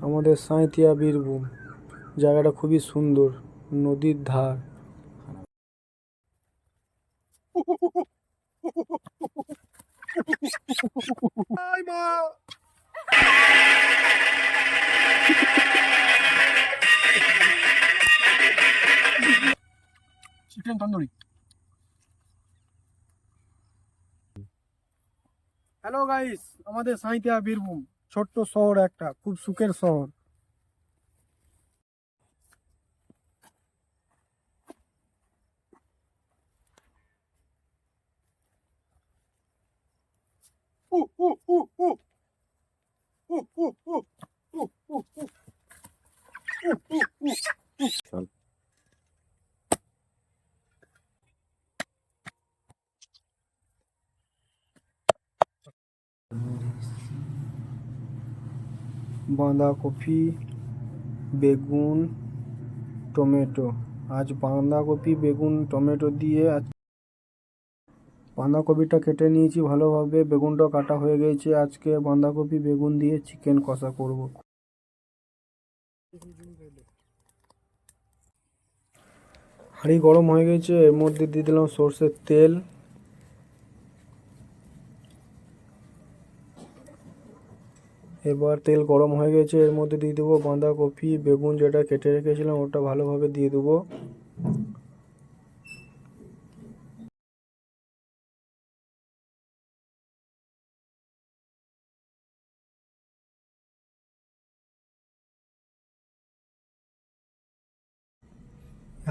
আমাদের সাঁইথিয়া বীরভূম জায়গাটা খুবই সুন্দর, নদীর ধার। চিকেন তন্দুরি। হ্যালো গাইস, আমাদের সাঁইথিয়া বীরভূম ছোট্ট শহর, একটা খুব সুখের শহর। বাঁধাকপি, বেগুন, টমেটো। আজ বাঁধাকপি বেগুন টমেটো দিয়ে বাঁধাকপিটা কেটে নিয়েছি ভালোভাবে, বেগুনটাও কাটা হয়ে গেছে। আজকে বাঁধাকপি বেগুন দিয়ে চিকেন কষা করব। হাঁড়ি গরম হয়ে গেছে, এর মধ্যে দিয়ে দিলাম সর্ষের তেল। এবার তেল গরম হয়ে গেছে, এর মধ্যে দিয়ে দেবো বাঁধাকপি বেগুন যেটা কেটে রেখেছিলাম, ওটা ভালোভাবে দিয়ে দেবো।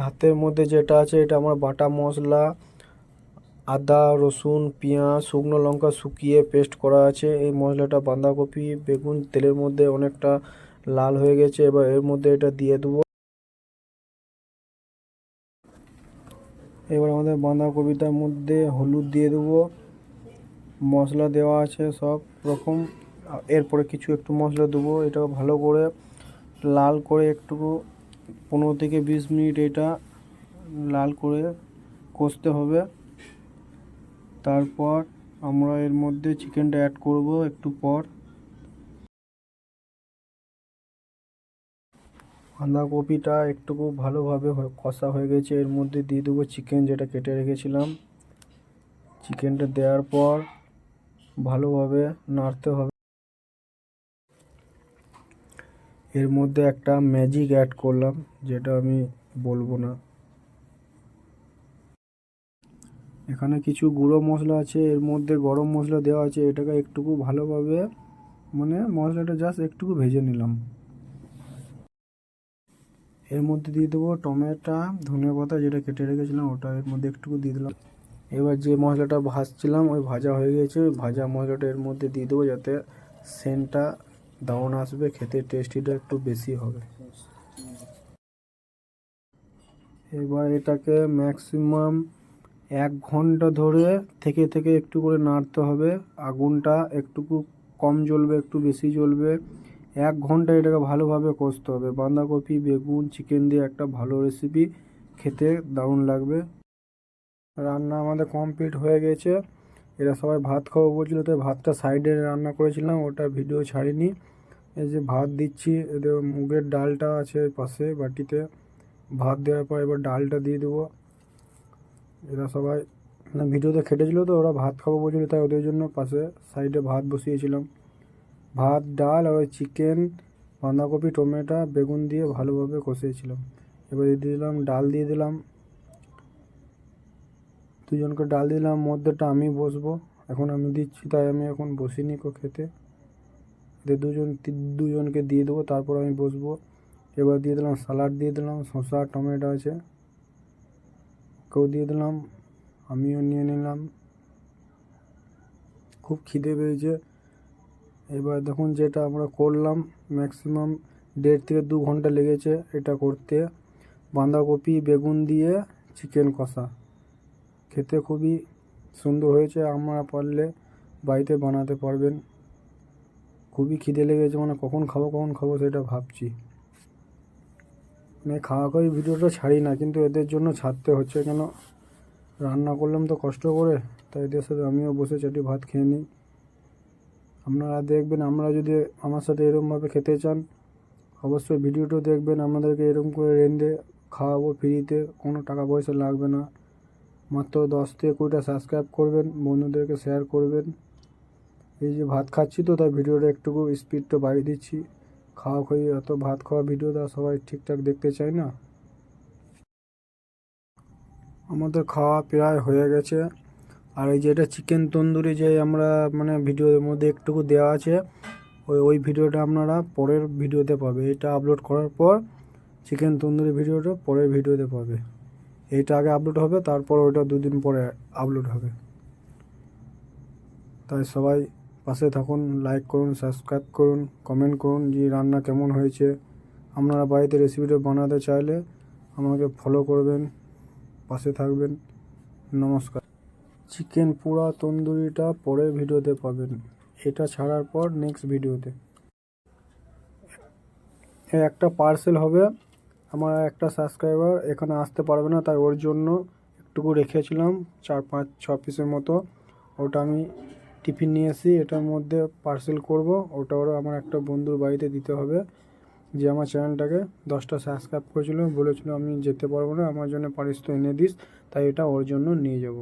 হাতের মধ্যে যেটা আছে এটা আমার বাটা মশলা, আদা রসুন পেঁয়াজ শুকনো লঙ্কা শুকিয়ে পেস্ট করা আছে। এই মশলাটা বাঁধাকপি বেগুন তেলের মধ্যে অনেকটা লাল হয়ে গেছে, এবার এর মধ্যে এটা দিয়ে দেবো। এবার আমাদের বাঁধাকপিটার মধ্যে হলুদ দিয়ে দেবো, মশলা দেওয়া আছে সব রকম। এরপরে কিছু একটু মশলা দেবো, এটা ভালো করে লাল করে একটু 15 থেকে 20 মিনিট এটা লাল করে কষতে হবে। তারপর আমরা এর মধ্যে চিকেনটা অ্যাড করব একটু পর। বাঁধাকপিটা একটু ভালোভাবে কষা হয়ে গেছে, এর মধ্যে দিয়ে দেবো চিকেন যেটা কেটে রেখেছিলাম। চিকেনটা দেওয়ার পর ভালোভাবে নাড়তে হবে। এর মধ্যে একটা ম্যাজিক অ্যাড করলাম, যেটা আমি বলবো না। এখানে কিছু গুঁড়ো মশলা আছে, এর মধ্যে গরম মশলা দেওয়া আছে। এটাকে একটুকু ভালোভাবে মশলাটা জাস্ট একটুকু ভেজে নিলাম। এর মধ্যে দিয়ে দেবো টমেটো ধনে পাতা যেটা কেটে রেখেছিলাম, ওটা এর মধ্যে একটুকু দিয়ে দিলাম। এবার যে মশলাটা ভাজছিলাম ওই ভাজা হয়ে গেছে, ওই ভাজা মশলাটা এর মধ্যে দিয়ে দেবো, যাতে সেন্টটা দারুণ আসবে, খেতে টেস্টিটা একটু বেশি হবে। এবার এটাকে ম্যাক্সিমাম 1 ঘন্টা ধরে থেকে থেকে একটু করে নাড়তে হবে। আগুনটা একটুকু কম জ্বলবে, একটু বেশি জ্বলবে। 1 ঘন্টা এটাকে ভালোভাবে কষতে হবে। বাঁধাকপি বেগুন চিকেন দিয়ে একটা ভালো রেসিপি, খেতে দারুণ লাগবে। রান্না আমাদের কমপ্লিট হয়ে গেছে। এরা সবাই ভাত খাবো বলছিল, তাই ভাতটা সাইডে রান্না করেছিলাম, ওটা ভিডিও ছাড়িনি। এই যে ভাত দিচ্ছি, এদের মুগের ডালটা আছে পাশে বাটিতে। ভাত দেওয়ার পর এবার ডালটা দিয়ে দেবো। এরা সবাই ভিডিওতে খেটেছিল, তো ওরা ভাত খাবো বলছিল, তাই ওদের জন্য পাশে সাইডে ভাত বসিয়েছিলাম। ভাত ডাল আর ওই চিকেন বাঁধাকপি টমেটো বেগুন দিয়ে ভালোভাবে কষিয়েছিলাম। এবার দিয়ে দিলাম ডাল, দিয়ে দিলাম দুজনকে ডাল দিলাম। মধ্যেটা আমি বসবো, এখন আমি দিচ্ছি, তাই আমি এখন বসিনি খেতে। এদের দুজনকে দিয়ে দেবো, তারপর আমি বসবো। এবার দিয়ে দিলাম স্যালাড, দিয়ে দিলাম শসা টমেটো আছে, কেউ দিয়ে দিলাম, আমিও নিয়ে নিলাম। খুব খিদে পেয়েছে। এবার দেখুন যেটা আমরা করলাম, ম্যাক্সিমাম 1.5 থেকে 2 ঘন্টা লেগেছে এটা করতে। বাঁধাকপি বেগুন দিয়ে চিকেন কষা খেতে খুবই সুন্দর হয়েছে। আমরা পারলে বাড়িতে বানাতে পারবেন। খুবই খিদে লেগেছে, কখন খাবো সেটা ভাবছি। খাওয়া ভিডিওটা ছাড়ি না, কিন্তু এদের জন্য ছাড়তে হচ্ছে, কেন রান্না করলাম তো কষ্ট করে, তাই এদের সাথে আমিও বসে চাটি ভাত খেয়ে নিই। আপনারা দেখবেন, আমরা যদি আমার সাথে এরকমভাবে খেতে চান, অবশ্যই ভিডিওটা দেখবেন। আপনাদেরকে এরকম করে রেঁধে খাওয়াবো ফ্রিতে, কোনো টাকা পয়সা লাগবে না। মাত্র 10 থেকে 20টা সাবস্ক্রাইব করবেন, বন্ধুদেরকে শেয়ার করবেন। এই যে ভাত খাচ্ছি তো, তাই ভিডিওটা একটু স্পিডটা বাড়িয়ে দিচ্ছি। খাওয়া খেয়ে এত ভাত খাওয়া ভিডিওটা সবাই ঠিকঠাক দেখতে চায় না। আমাদের খাওয়া প্রায় হয়ে গেছে। আর এই যে এটা চিকেন তন্দুরি যে আমরা মানে ভিডিওর মধ্যে একটুকু দেওয়া আছে, ওই ভিডিওটা আপনারা পরের ভিডিওতে পাবে। এটা আপলোড করার পর চিকেন তন্দুরি ভিডিওটা পরের ভিডিওতে পাবে। এইটা আগে আপলোড হবে, তারপর ওইটা 2 দিন পরে আপলোড হবে। তাই সবাই পাশে থাকুন, লাইক করুন, সাবস্ক্রাইব করুন, কমেন্ট করুন যে রান্না কেমন হয়েছে। আপনারা বাড়িতে রেসিপিটা বানাতে চাইলে আমাকে ফলো করবেন, পাশে থাকবেন। নমস্কার। চিকেন পোড়া তন্দুরিটা পরের ভিডিওতে পাবেন, এটা ছাড়ার পর নেক্সট ভিডিওতে। একটা পার্সেল হবে, আমার একটা সাবস্ক্রাইবার এখানে আসতে পারবে না, তাই ওর জন্য একটুকু রেখেছিলাম 4-5-6 পিসের মতো। ওটা আমি টিফিন নিয়ে এসি, এটার মধ্যে পার্সেল করব। ওটা ওরা আমার একটা বন্ধুর বাড়িতে দিতে হবে, যে আমার চ্যানেলটাকে 10টা সাবস্ক্রাইব করেছিল, বলেছিল আমি যেতে পারবো না, আমার জন্য পারিস তো এনে দিস। তাই এটা ওর জন্য নিয়ে যাব।